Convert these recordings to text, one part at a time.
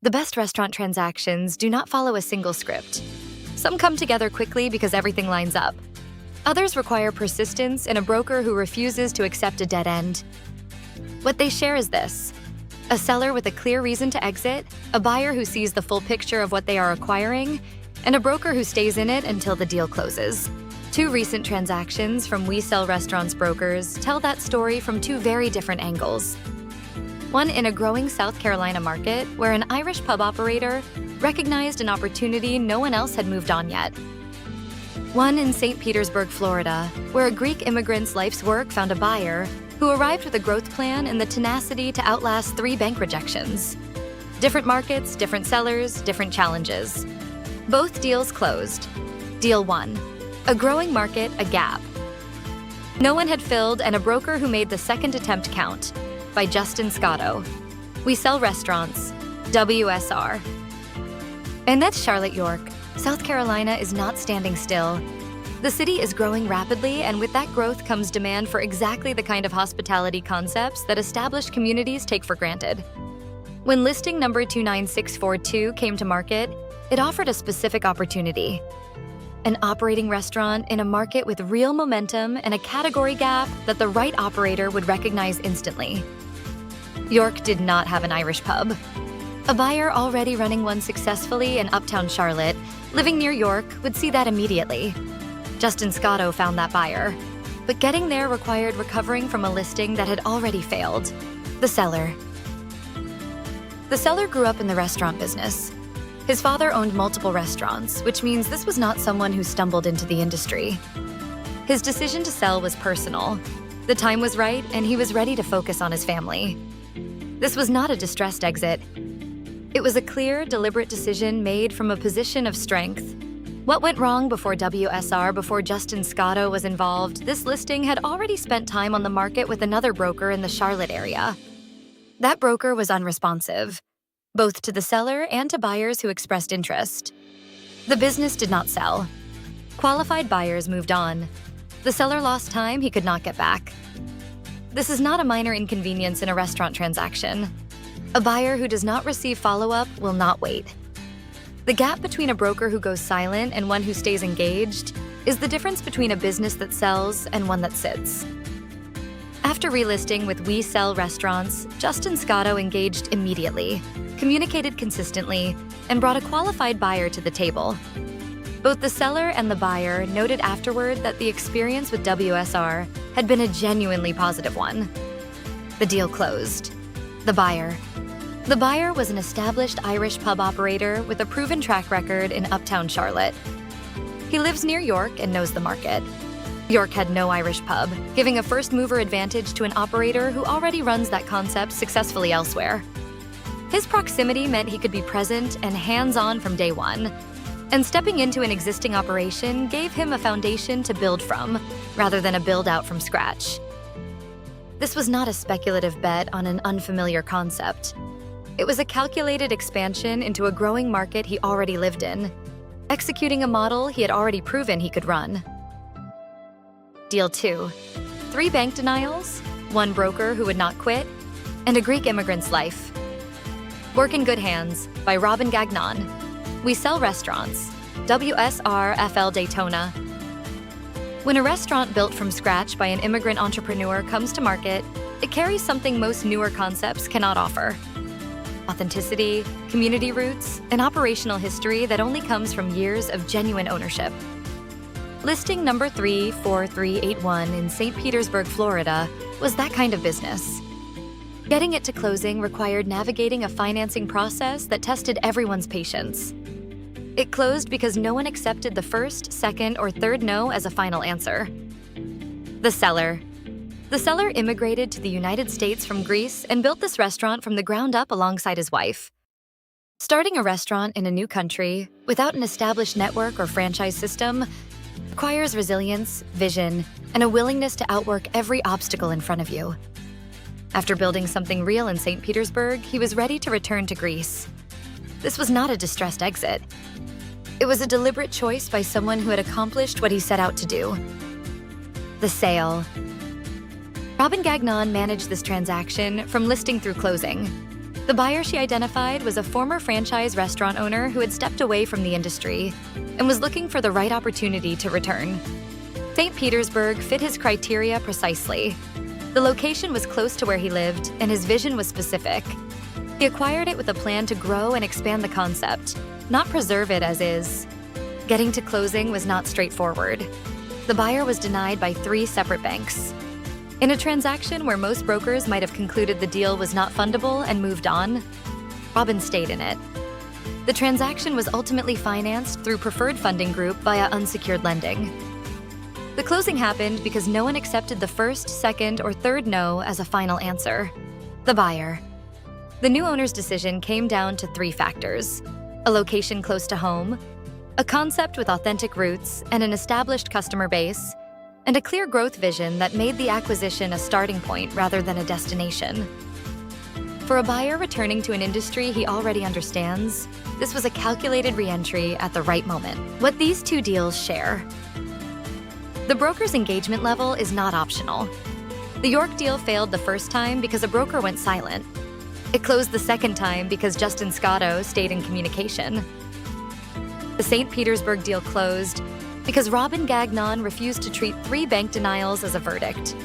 The best restaurant transactions do not follow a single script. Some come together quickly because everything lines up. Others require persistence and a broker who refuses to accept a dead end. What they share is this: a seller with a clear reason to exit, a buyer who sees the full picture of what they are acquiring, and a broker who stays in it until the deal closes. Two recent transactions from We Sell Restaurants brokers tell that story from two very different angles. One in a growing South Carolina market where an Irish pub operator recognized an opportunity no one else had moved on yet. One in St. Petersburg, Florida, where a Greek immigrant's life's work found a buyer who arrived with a growth plan and the tenacity to outlast 3 bank rejections. Different markets, different sellers, different challenges. Both deals closed. Deal 1. A growing market, a gap. No one had filled, and a broker who made the second attempt count. By Justin Scotto. We Sell Restaurants, WSR. And that's Charlotte, York. South Carolina is not standing still. The city is growing rapidly, and with that growth comes demand for exactly the kind of hospitality concepts that established communities take for granted. When listing number 29642 came to market, it offered a specific opportunity. An operating restaurant in a market with real momentum and a category gap that the right operator would recognize instantly. York did not have an Irish pub. A buyer already running one successfully in uptown Charlotte, living near York, would see that immediately. Justin Scotto found that buyer. But getting there required recovering from a listing that had already failed. The seller. The seller grew up in the restaurant business. His father owned multiple restaurants, which means this was not someone who stumbled into the industry. His decision to sell was personal. The time was right, and he was ready to focus on his family. This was not a distressed exit. It was a clear, deliberate decision made from a position of strength. What went wrong before WSR, before Justin Scotto was involved? This listing had already spent time on the market with another broker in the Charlotte area. That broker was unresponsive, both to the seller and to buyers who expressed interest. The business did not sell. Qualified buyers moved on. The seller lost time he could not get back. This is not a minor inconvenience in a restaurant transaction. A buyer who does not receive follow-up will not wait. The gap between a broker who goes silent and one who stays engaged is the difference between a business that sells and one that sits. After relisting with We Sell Restaurants, Justin Scotto engaged immediately, communicated consistently, and brought a qualified buyer to the table. Both the seller and the buyer noted afterward that the experience with WSR had been a genuinely positive one. The deal closed. The buyer. The buyer was an established Irish pub operator with a proven track record in uptown Charlotte. He lives near York and knows the market. York had no Irish pub, giving a first-mover advantage to an operator who already runs that concept successfully elsewhere. His proximity meant he could be present and hands-on from day one, and stepping into an existing operation gave him a foundation to build from, rather than a build-out from scratch. This was not a speculative bet on an unfamiliar concept. It was a calculated expansion into a growing market he already lived in, executing a model he had already proven he could run. Deal 2. 3 bank denials, 1 broker who would not quit, and a Greek immigrant's life. Work in Good Hands by Robin Gagnon. We Sell Restaurants, WSR FL Daytona. When a restaurant built from scratch by an immigrant entrepreneur comes to market, it carries something most newer concepts cannot offer: authenticity, community roots, and operational history that only comes from years of genuine ownership. Listing number 34381 in St. Petersburg, Florida, was that kind of business. Getting it to closing required navigating a financing process that tested everyone's patience. It closed because no one accepted the first, second, or third no as a final answer. The seller. The seller immigrated to the United States from Greece and built this restaurant from the ground up alongside his wife. Starting a restaurant in a new country, without an established network or franchise system, requires resilience, vision, and a willingness to outwork every obstacle in front of you. After building something real in St. Petersburg, he was ready to return to Greece. This was not a distressed exit. It was a deliberate choice by someone who had accomplished what he set out to do. The sale. Robin Gagnon managed this transaction from listing through closing. The buyer she identified was a former franchise restaurant owner who had stepped away from the industry and was looking for the right opportunity to return. St. Petersburg fit his criteria precisely. The location was close to where he lived, and his vision was specific. He acquired it with a plan to grow and expand the concept, not preserve it as is. Getting to closing was not straightforward. The buyer was denied by 3 separate banks. In a transaction where most brokers might have concluded the deal was not fundable and moved on, Robin stayed in it. The transaction was ultimately financed through Preferred Funding Group via unsecured lending. The closing happened because no one accepted the first, second, or third no as a final answer: the buyer. The new owner's decision came down to 3 factors: a location close to home, a concept with authentic roots and an established customer base, and a clear growth vision that made the acquisition a starting point rather than a destination. For a buyer returning to an industry he already understands, this was a calculated re-entry at the right moment. What these 2 deals share: the broker's engagement level is not optional. The York deal failed the first time because a broker went silent. It closed the second time because Justin Scotto stayed in communication. The St. Petersburg deal closed because Robin Gagnon refused to treat 3 bank denials as a verdict.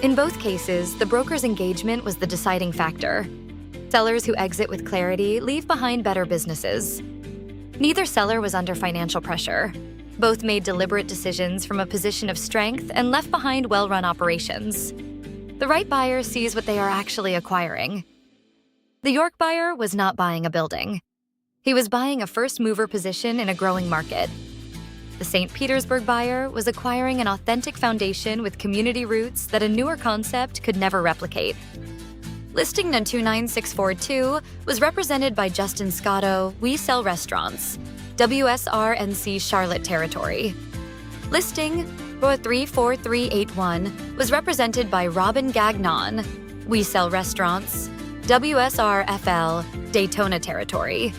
In both cases, the broker's engagement was the deciding factor. Sellers who exit with clarity leave behind better businesses. Neither seller was under financial pressure. Both made deliberate decisions from a position of strength and left behind well-run operations. The right buyer sees what they are actually acquiring. The York buyer was not buying a building. He was buying a first-mover position in a growing market. The St. Petersburg buyer was acquiring an authentic foundation with community roots that a newer concept could never replicate. Listing No. 29642 was represented by Justin Scotto, We Sell Restaurants, WSRNC Charlotte Territory. Listing No. 34381 was represented by Robin Gagnon, We Sell Restaurants, WSRFL Daytona Territory,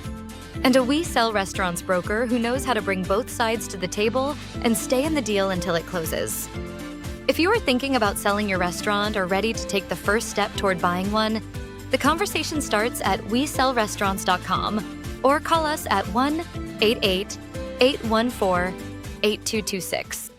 and a We Sell Restaurants broker who knows how to bring both sides to the table and stay in the deal until it closes. If you are thinking about selling your restaurant or ready to take the first step toward buying one, the conversation starts at WeSellRestaurants.com or call us at 1-88-814-8226.